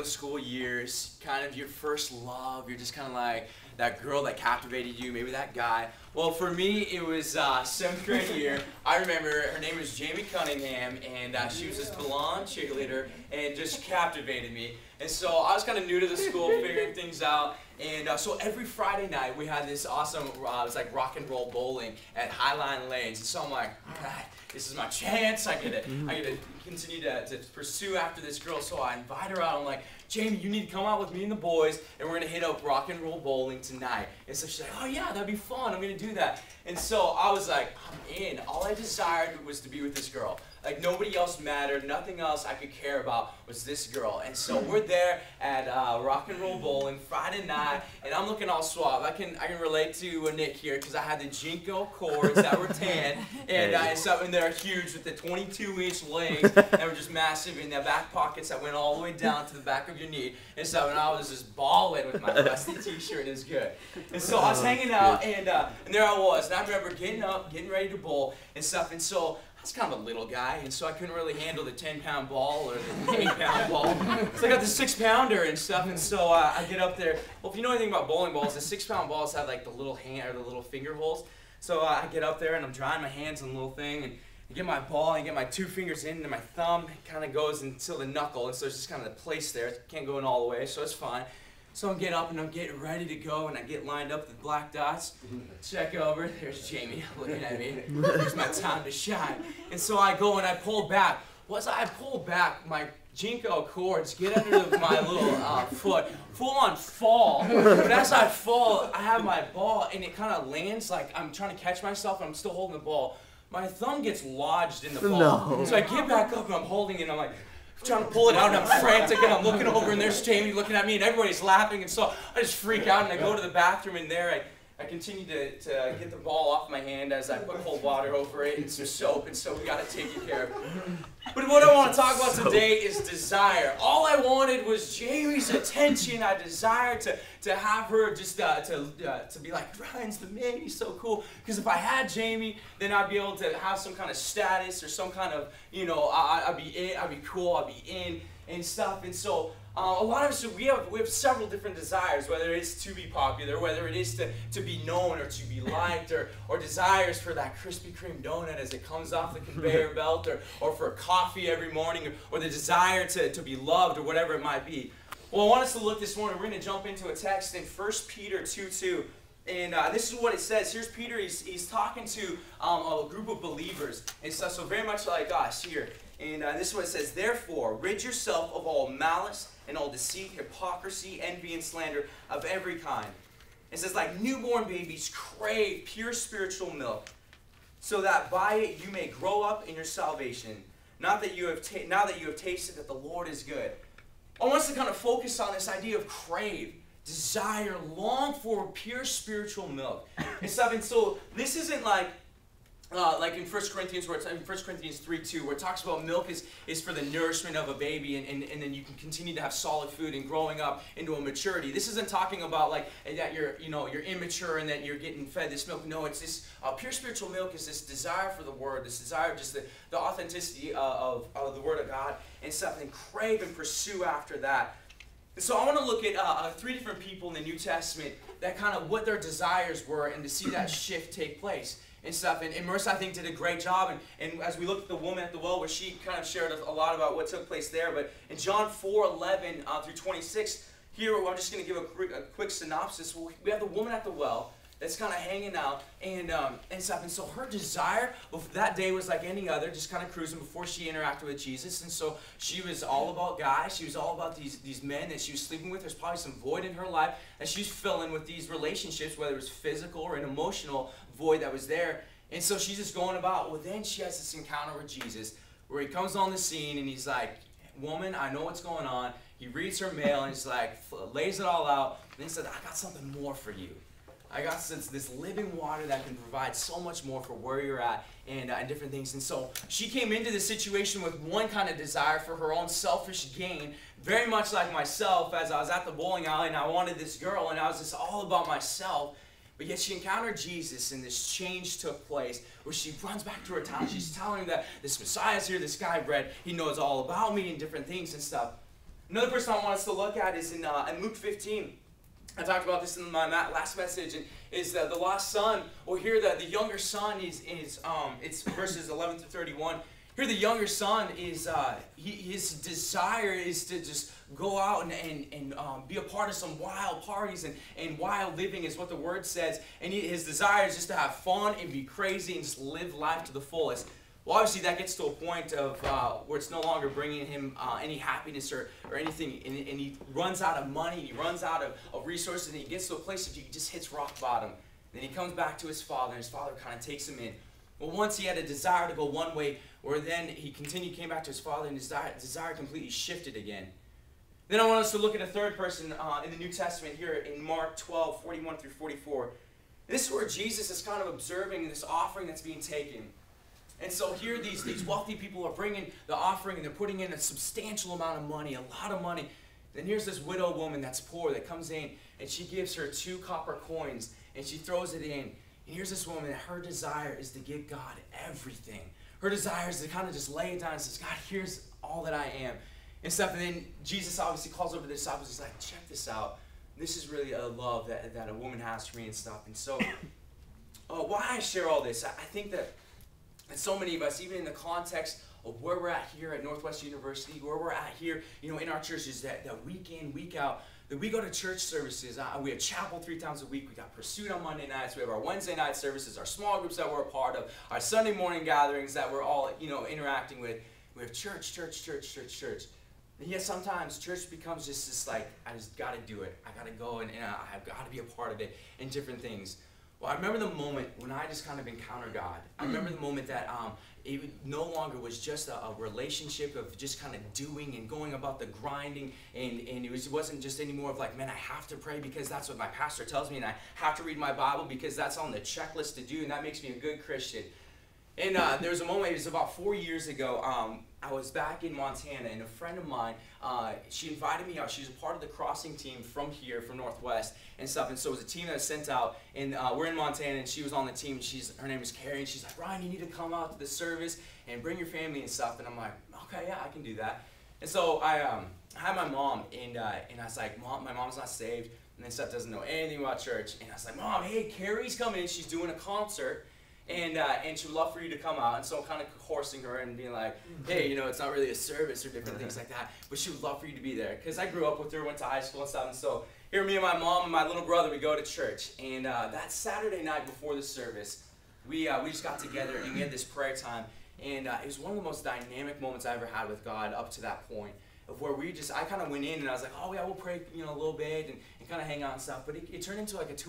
school years, kind of your first love. You're just kind of like that girl that captivated you, maybe that guy. Well, for me, it was 7th grade year. I remember her name was Jamie Cunningham, and she was this blonde cheerleader and just captivated me. And so I was kind of new to the school, figuring things out. And so every Friday night, we had this awesome, it was like rock and roll bowling at Highline Lanes. And so I'm like, God, this is my chance. I get to continue to pursue after this girl. So I invite her out. I'm like, Jamie, you need to come out with me and the boys, and we're going to hit up rock and roll bowling tonight. And so she's like, oh yeah, that'd be fun. I'm going to do that. And so I was like, I'm in. All I desired was to be with this girl. Like, nobody else mattered. Nothing else I could care about was this girl. And so we're there at rock and roll bowling Friday night, and I'm looking all suave. I can relate to Nick here because I had the Jinko cords that were tan, and something that are huge with the 22-inch legs that were just massive, and the back pockets that went all the way down to the back of your knee. And so and I was just balling with my rusty T-shirt. It was good. And so I was hanging out, and there I was. And I remember getting up, getting ready to bowl and stuff. And so I was kind of a little guy, and so I couldn't really handle the 10-pound ball or the 8-pound ball. So I got the 6-pounder and stuff, and so I get up there. Well, if you know anything about bowling balls, the 6-pound balls have like the little hand or the little finger holes. So I get up there and I'm drying my hands on the little thing, and I get my ball and get my 2 fingers in, and my thumb kind of goes until the knuckle, and so it's just kind of placed there. It can't go in all the way, so it's fine. So I get up and I'm getting ready to go, and I get lined up with black dots. Check over, there's Jamie looking at me. It's my time to shine. And so I go and I pull back. Once I pull back, my Jinko cords get under my little foot, full on fall. But as I fall, I have my ball, and it kind of lands like I'm trying to catch myself, and I'm still holding the ball. My thumb gets lodged in the ball. No. So I get back up and I'm holding it, and I'm like, trying to pull it out, and I'm frantic, and I'm looking over, and there's Jamie looking at me, and everybody's laughing, and so I just freak out, and I go to the bathroom, and there I continue to get the ball off my hand as I put cold water over it and some soap, and so we got it taken care of. But what I want to talk about today is desire. All I wanted was Jamie's attention. I desired to have her just to be like, Ryan's the man, he's so cool. Because if I had Jamie, then I'd be able to have some kind of status or some kind of, you know, I'd be cool, I'd be in and stuff. And so a lot of us, we have several different desires, whether it's to be popular, whether it is to be known or to be liked, or desires for that Krispy Kreme donut as it comes off the conveyor belt, or for coffee every morning, or the desire to be loved, or whatever it might be. Well, I want us to look this morning. We're going to jump into a text in 1 Peter 2:2. And this is what it says. Here's Peter. He's talking to a group of believers and stuff, so very much like us here. And this is what it says. Therefore, rid yourself of all malice and all deceit, hypocrisy, envy, and slander of every kind. It says, like newborn babies, crave pure spiritual milk, so that by it you may grow up in your salvation. Now that you have tasted that the Lord is good. I want us to kind of focus on this idea of crave, desire, long for pure spiritual milk and stuff. And so this isn't like in 1 Corinthians, where it's in 1 Corinthians 3:2, where it talks about milk is for the nourishment of a baby, and then you can continue to have solid food and growing up into a maturity. This isn't talking about like that you're immature and that you're getting fed this milk. No, it's this pure spiritual milk is this desire for the Word, this desire, just the authenticity of the Word of God and stuff, and crave and pursue after that. And so I want to look at 3 different people in the New Testament that kind of what their desires were, and to see that shift take place and stuff. And Marissa, I think, did a great job. And as we looked at the woman at the well, where she kind of shared a lot about what took place there. But in John 4:11 through 26, here I'm just going to give a quick synopsis. We have the woman at the well that's kind of hanging out and stuff. And so her desire that day was like any other, just kind of cruising before she interacted with Jesus. And so she was all about guys. She was all about these men that she was sleeping with. There's probably some void in her life that she's filling with these relationships, whether it was physical or an emotional void that was there. And so she's just going about. Well, then she has this encounter with Jesus where he comes on the scene and he's like, woman, I know what's going on. He reads her mail and he's like, lays it all out. And he said, I got something more for you. I got this living water that can provide so much more for where you're at and different things. And so she came into this situation with one kind of desire for her own selfish gain, very much like myself, as I was at the bowling alley and I wanted this girl and I was just all about myself. But yet she encountered Jesus and this change took place where she runs back to her town. She's telling him that this Messiah's here, this guy, Brett, he knows all about me and different things and stuff. Another person I want us to look at is in Luke 15. I talked about this in my last message, and is the lost son. Well, here the younger son it's verses 11 to 31. Here the younger son is his desire is to just go out and be a part of some wild parties and wild living is what the word says. And his desire is just to have fun and be crazy and just live life to the fullest. Well, obviously that gets to a point of where it's no longer bringing him any happiness or anything, and he runs out of money, and he runs out of resources, and he gets to a place that he just hits rock bottom. Then he comes back to his father, and his father kind of takes him in. Well, once he had a desire to go one way, where then he came back to his father, and his desire completely shifted again. Then I want us to look at a third person in the New Testament here in Mark 12, 41 through 44. This is where Jesus is kind of observing this offering that's being taken. And so here these wealthy people are bringing the offering, and they're putting in a substantial amount of money, a lot of money. Then here's this widow woman that's poor that comes in, and she gives her 2 copper coins, and she throws it in. And here's this woman that her desire is to give God everything. Her desire is to kind of just lay it down and says, God, here's all that I am. And stuff. And then Jesus obviously calls over the disciples. He's like, check this out. This is really a love that a woman has for me and stuff. And so why I share all this, I think that so many of us, even in the context of where we're at here at Northwest University, where we're at here, in our churches, that week in, week out, that we go to church services. We have chapel 3 times a week. We got Pursuit on Monday nights. We have our Wednesday night services, our small groups that we're a part of, our Sunday morning gatherings that we're all, interacting with. We have church. And yet sometimes church becomes just this like, I just got to do it. I got to go and I've got to be a part of it and different things. Well, I remember the moment when I just kind of encountered God. I remember the moment that it no longer was just a relationship of just kind of doing and going about the grinding, and it wasn't just anymore of like, man, I have to pray because that's what my pastor tells me, and I have to read my Bible because that's on the checklist to do, and that makes me a good Christian. And there was a moment, it was about 4 years ago, I was back in Montana, and a friend of mine, she invited me out. She's a part of the crossing team from here, from Northwest and stuff. And so it was a team that was sent out, and we're in Montana, and she was on the team. Her name is Carrie, and she's like, Ryan, you need to come out to the service and bring your family and stuff. And I'm like, okay, yeah, I can do that. And so I had my mom, and I was like, Mom, my mom's not saved, and then stuff doesn't know anything about church. And I was like, Mom, hey, Carrie's coming in. She's doing a concert. And she would love for you to come out. And so I'm kind of coercing her and being like, hey, it's not really a service or different things like that, but she would love for you to be there. Because I grew up with her, went to high school and stuff. And so here me and my mom and my little brother, we go to church. And that Saturday night before the service, we just got together and we had this prayer time. And it was one of the most dynamic moments I ever had with God up to that point. Of where I kind of went in and I was like, oh yeah, we'll pray, a little bit and kind of hang out and stuff. But it turned into like a 2